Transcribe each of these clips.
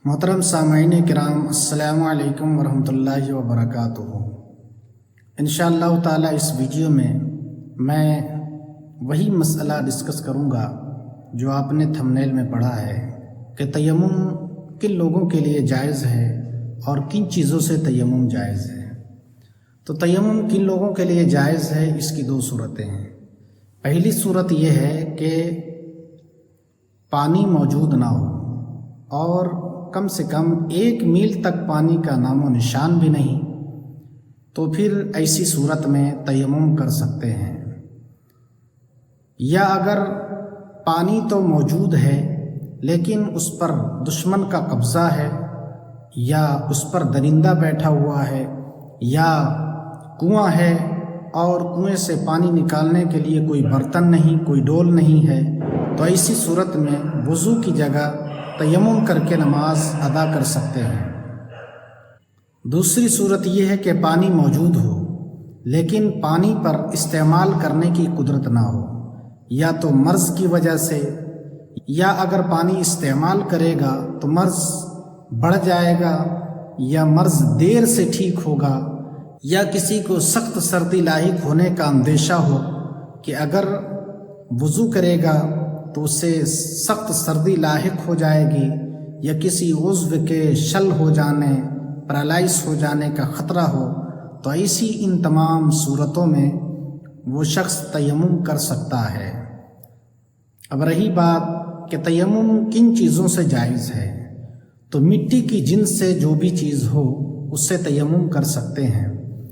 محترم سامعین کرام، السلام علیکم ورحمۃ اللہ وبرکاتہ۔ انشاءاللہ تعالی اس ویڈیو میں وہی مسئلہ ڈسکس کروں گا جو آپ نے تھمبنیل میں پڑھا ہے کہ تیمم کن لوگوں کے لیے جائز ہے اور کن چیزوں سے تیمم جائز ہے۔ تو تیمم کن لوگوں کے لیے جائز ہے، اس کی دو صورتیں ہیں۔ پہلی صورت یہ ہے کہ پانی موجود نہ ہو اور کم سے کم 1 میل تک پانی کا نام و نشان بھی نہیں، تو پھر ایسی صورت میں تیمم کر سکتے ہیں۔ یا اگر پانی تو موجود ہے لیکن اس پر دشمن کا قبضہ ہے، یا اس پر درندہ بیٹھا ہوا ہے، یا کنواں ہے اور کنویں سے پانی نکالنے کے لیے کوئی برتن نہیں، کوئی ڈول نہیں ہے، تو ایسی صورت میں وضو کی جگہ تیمم کر کے نماز ادا کر سکتے ہیں۔ دوسری صورت یہ ہے کہ پانی موجود ہو لیکن پانی پر استعمال کرنے کی قدرت نہ ہو، یا تو مرض کی وجہ سے، یا اگر پانی استعمال کرے گا تو مرض بڑھ جائے گا، یا مرض دیر سے ٹھیک ہوگا، یا کسی کو سخت سردی لاحق ہونے کا اندیشہ ہو کہ اگر وضو کرے گا تو اسے سخت سردی لاحق ہو جائے گی، یا کسی عضو کے شل ہو جانے، پیرالائز ہو جانے کا خطرہ ہو، تو ایسی ان تمام صورتوں میں وہ شخص تیمم کر سکتا ہے۔ اب رہی بات کہ تیمم کن چیزوں سے جائز ہے، تو مٹی کی جنس سے جو بھی چیز ہو اس سے تیمم کر سکتے ہیں۔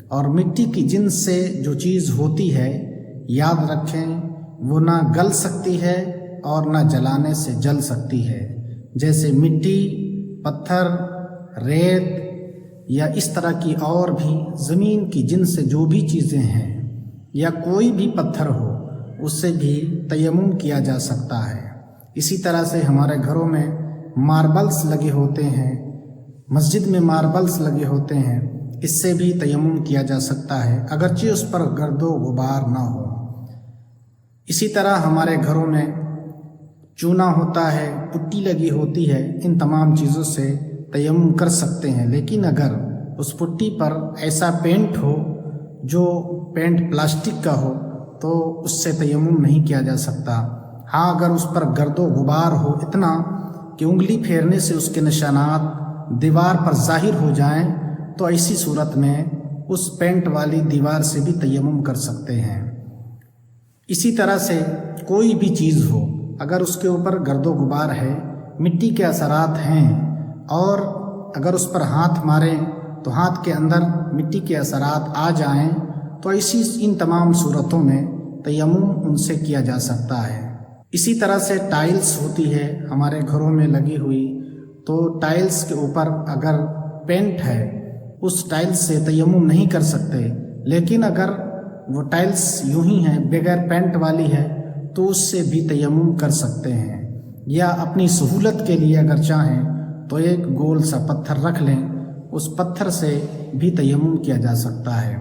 اور مٹی کی جنس سے جو چیز ہوتی ہے، یاد رکھیں، وہ نہ گل سکتی ہے اور نہ جلانے سے جل سکتی ہے، جیسے مٹی، پتھر، ریت، یا اس طرح کی اور بھی زمین کی جنس سے جو بھی چیزیں ہیں، یا کوئی بھی پتھر ہو اس سے بھی تیمم کیا جا سکتا ہے۔ اسی طرح سے ہمارے گھروں میں ماربلز لگے ہوتے ہیں، مسجد میں ماربلز لگے ہوتے ہیں، اس سے بھی تیمم کیا جا سکتا ہے اگرچہ اس پر گرد و غبار نہ ہو۔ اسی طرح ہمارے گھروں میں چونا ہوتا ہے، پٹی لگی ہوتی ہے، ان تمام چیزوں سے تیمم کر سکتے ہیں۔ لیکن اگر اس پٹی پر ایسا پینٹ ہو جو پینٹ پلاسٹک کا ہو تو اس سے تیمم نہیں کیا جا سکتا۔ ہاں، اگر اس پر گرد و غبار ہو اتنا کہ انگلی پھیرنے سے اس کے نشانات دیوار پر ظاہر ہو جائیں، تو ایسی صورت میں اس پینٹ والی دیوار سے بھی تیمم کر سکتے ہیں۔ اسی طرح سے کوئی بھی چیز ہو، اگر اس کے اوپر گرد و غبار ہے، مٹی کے اثرات ہیں، اور اگر اس پر ہاتھ ماریں تو ہاتھ کے اندر مٹی کے اثرات آ جائیں، تو ایسی ان تمام صورتوں میں تیمم ان سے کیا جا سکتا ہے۔ اسی طرح سے ٹائلز ہوتی ہے ہمارے گھروں میں لگی ہوئی، تو ٹائلز کے اوپر اگر پینٹ ہے اس ٹائلز سے تیمم نہیں کر سکتے، لیکن اگر وہ ٹائلز یوں ہی ہیں بغیر پینٹ والی ہے تو اس سے بھی تیمم کر سکتے ہیں۔ یا اپنی سہولت کے لیے اگر چاہیں تو ایک گول سا پتھر رکھ لیں، اس پتھر سے بھی تیمم کیا جا سکتا ہے۔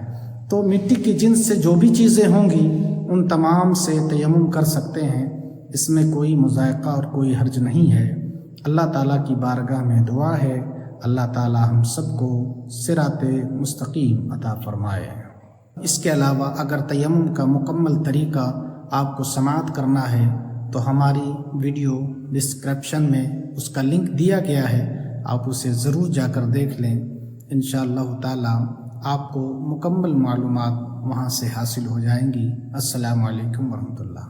تو مٹی کی جنس سے جو بھی چیزیں ہوں گی ان تمام سے تیمم کر سکتے ہیں، اس میں کوئی مضائقہ اور کوئی حرج نہیں ہے۔ اللہ تعالیٰ کی بارگاہ میں دعا ہے اللہ تعالیٰ ہم سب کو صراط مستقیم عطا فرمائے۔ اس کے علاوہ اگر تیمم کا مکمل طریقہ آپ کو سماعت کرنا ہے تو ہماری ویڈیو ڈسکرپشن میں اس کا لنک دیا گیا ہے، آپ اسے ضرور جا کر دیکھ لیں۔ انشاءاللہ تعالی آپ کو مکمل معلومات وہاں سے حاصل ہو جائیں گی۔ السلام علیکم ورحمۃ اللہ۔